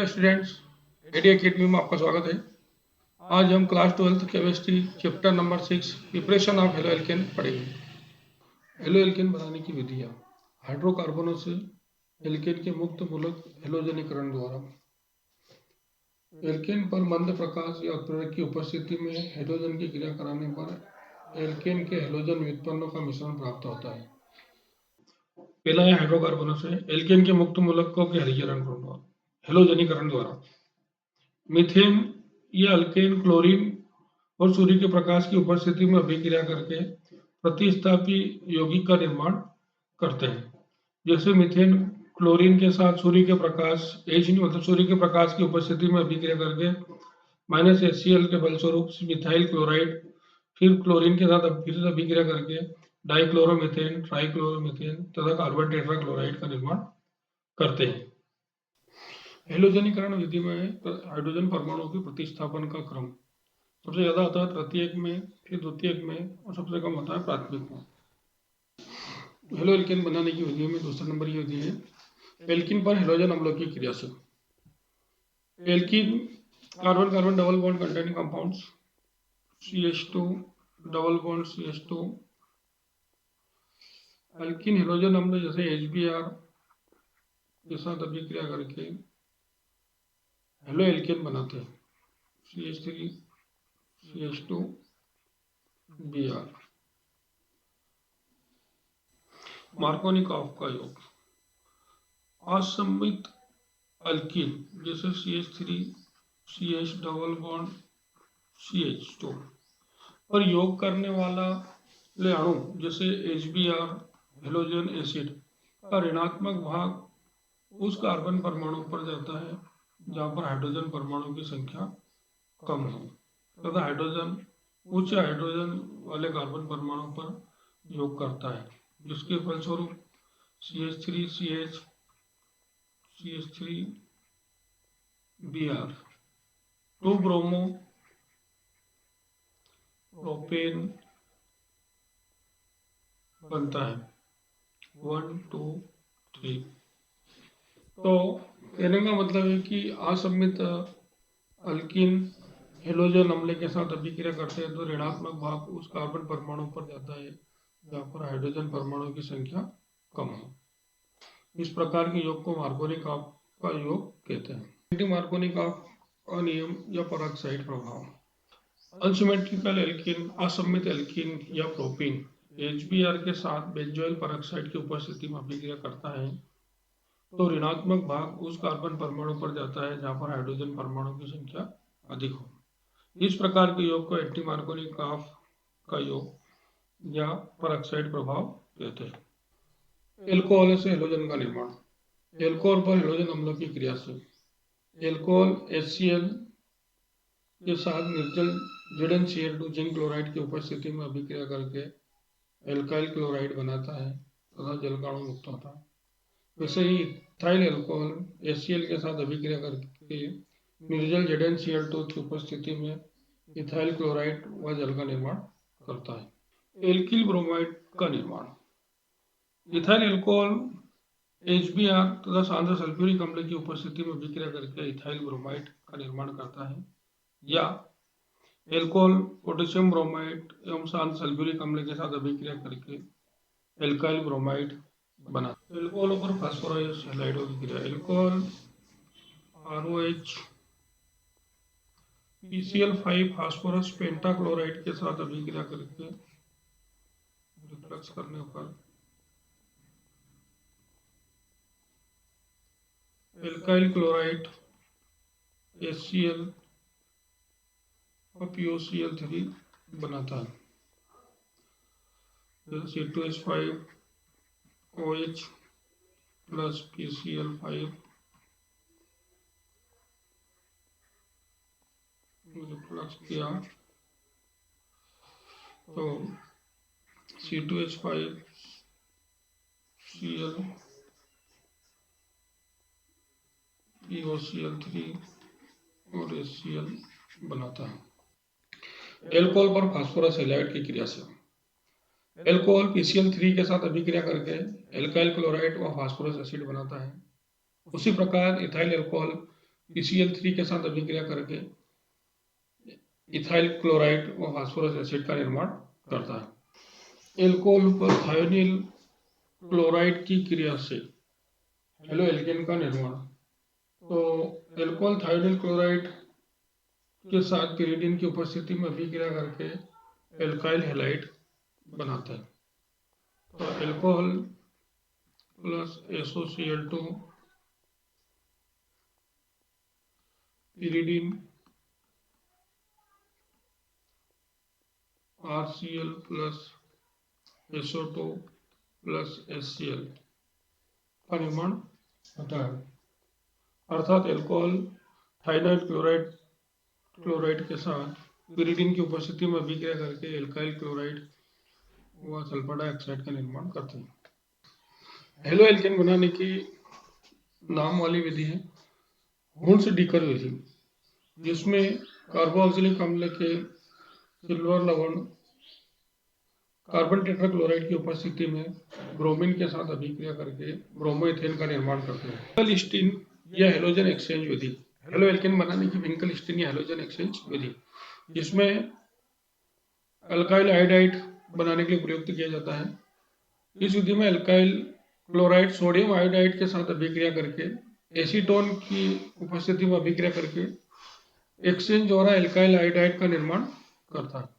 Hello students, AD academy में आपका स्वागत है। आज हम class 12th chemistry chapter number 6 preparation of halo alkane पढ़ेंगे। हेलो एल्केन बनाने की विधियाँ। हाइड्रोकार्बनों से एल्केन के मुक्त मूलक हेलोजनीकरण द्वारा। एल्केन पर मंद प्रकाश या उत्प्रेरक की उपस्थिति में हाइड्रोजन की क्रिया कराने पर एल्केन के हेलोजन व्युत्पन्नों का मिश्रण प्राप्त होता है। पहला है हाइड्रोकार्बनों से एल्केन के मुक्त मूलकों के हेलोजनीकरण द्वारा। मीथेन या अल्केन क्लोरीन और सूर्य के प्रकाश की उपस्थिति में अभिक्रिया करके प्रतिस्थापी यौगिक का निर्माण करते हैं। जैसे मीथेन क्लोरीन के साथ सूर्य के प्रकाश मतलब सूर्य के प्रकाश की उपस्थिति में अभिक्रिया करके -HCl के फलस्वरूप मिथाइल क्लोराइड, फिर क्लोरीन के साथ फिर अभिक्रिया करके डाइक्लोरोमीथेन, ट्राइक्लोरोमीथेन तथा कार्बन टेट्राक्लोराइड का निर्माण करते हैं। हेलोजनीकरण विधि में हाइड्रोजन परमाणुओं के प्रतिस्थापन का क्रम सबसे ज्यादा होता है तृतीयक में, फिर द्वितीयक में और सबसे कम होता है प्राथमिक में। हेलो एल्केन बनाने की विधि में दूसरा नंबर ये विधि है एल्किन पर हेलोजन अम्लों की क्रिया से। Alkene carbon carbon double bond containing compounds CH2 double bond CH2। Alkene halogen अम्ल जैसे HBr के साथ अभिक्रिया करके हेलो एल्केन बनाते हैं CH3 CH2 Br। मार्कोनिकॉफ का योग। असममित अल्कीन जैसे CH3 CH double bond CH2 पर योग करने वाला अणु जैसे HBr हेलोजन एसिड का ऋणात्मक भाग उस कार्बन परमाणु पर जाता है जहां पर हाइड्रोजन परमाणु की संख्या कम है तथा हाइड्रोजन उच्च हाइड्रोजन वाले कार्बन परमाणु पर योग करता है, जिसके फलस्वरूप CH3 CH CH3 Br 2 bromo propane बनता है 1 2 3। तो कहने का मतलब है कि असममित अल्कीन हेलोजन अम्ल के साथ अभिक्रिया करते हैं तो ऋणात्मक भाग उस कार्बन परमाणु पर जाता है जहाँ पर हाइड्रोजन परमाणु की संख्या कम है। इस प्रकार के योग को मार्कोनिकॉफ का योग कहते हैं। एंटी मार्कोनिकॉफ का नियम या परऑक्साइड प्रभाव। अनसिमेट्रिकल एल्कीन असममित एल्कीन या प्रोपीन HBr के साथ बेंजोइल परऑक्साइड की उपस्थिति में अभिक्रिया करता है तो ऋणात्मक भाग उस कार्बन परमाणु पर जाता है जहां पर हाइड्रोजन परमाणु की संख्या अधिक हो। इस प्रकार के योग को एंटी मार्कोनिकॉफ का योग या परऑक्साइड प्रभाव कहते हैं। एल्कोहल से हेलोजन का निर्माण। एल्कोहल पर हेलोजन अम्लों की क्रिया से एल्कोहल HCl के साथ निर्जल ZnCl2 जिंक क्लोराइड की उपस्थिति में अभिक्रिया करके एल्काइल क्लोराइड बनाता है तथा जलकाणु मुक्त होता है। वैसे ही इथाइल एल्कोहल HCl के साथ अभिक्रिया करके निर्जल ZnCl2 की उपस्थिति में इथाइल क्लोराइड व जल का निर्माण करता है। एल्किल ब्रोमाइड का निर्माण। इथाइल एल्कोहल HBr तथा सांद्र सल्फ्यूरिक अम्ल की उपस्थिति में अभिक्रिया करके इथाइल ब्रोमाइड का निर्माण करता है, या एल्कोहल पोटेशियम ब्रोमाइड एवं सांद्र सल्फ्यूरिक अम्ल के साथ अभिक्रिया करके एल्काइल ब्रोमाइड बना। एल्कोहलों पर फास्फोरस हैलाइडों की क्रिया। Alcohol ROH PCl5 phosphorus pentachloride के साथ अभिक्रिया करके रिफ्लक्स करने पर एल्काइल क्लोराइड HCl और POCl3 बनाता है। C2H5 OH plus PCl5 reflux किया तो C2H5 Cl POCl3 और HCl बनाता है। एल्कोहल पर फास्फोरस हैलाइड की क्रिया से एल्कोहल PCl3 के साथ अभिक्रिया करके एल्काइल क्लोराइड व फास्फोरस एसिड बनाता है। उसी प्रकार इथाइल एल्कोहल PCl3 के साथ अभिक्रिया करके इथाइल क्लोराइड व फास्फोरस एसिड का निर्माण करता है। एल्कोहल पर थायोनिल क्लोराइड की क्रिया से हेलो एल्केन का निर्माण। तो एल्कोहल थायोनिल क्लोराइड के साथ पिरिडीन की उपस्थिति में अभिक्रिया करके एल्काइल हैलाइड बनाता है। तो alcohol plus SOCl2 pyridine RCl plus SO2 plus HCl का निर्माण होता है। अर्थात एल्कोहल थाइनाइल क्लोराइड के साथ पिरिडीन की उपस्थिति में अभिक्रिया करके एल्काइल क्लोराइड व सल्फर डाइऑक्साइड का निर्माण करते हैं। हेलो एल्केन बनाने की नाम वाली विधि है हुंस डीकर विधि, जिसमें कार्बोक्सिलिक अम्ल के सिल्वर लवण कार्बन टेट्राक्लोराइड की उपस्थिति में ब्रोमीन के साथ अभिक्रिया करके ब्रोमोइथेन का निर्माण करते हैं। विंकलस्टीन या हेलोजन एक्सचेंज विधि, हेलो एल्केन बनाने की विंकलस्टीन या हेलोजन एक्सचेंज विधि, जिसमें अल्काइल आयोडाइड बनाने के लिए प्रयुक्त किया जाता है। इस विधि में अल्काइल क्लोराइड सोडियम आयोडाइड के साथ अभिक्रिया करके एसीटोन की उपस्थिति में अभिक्रिया करके एक्सचेंज द्वारा अल्काइल आयोडाइड का निर्माण करता है।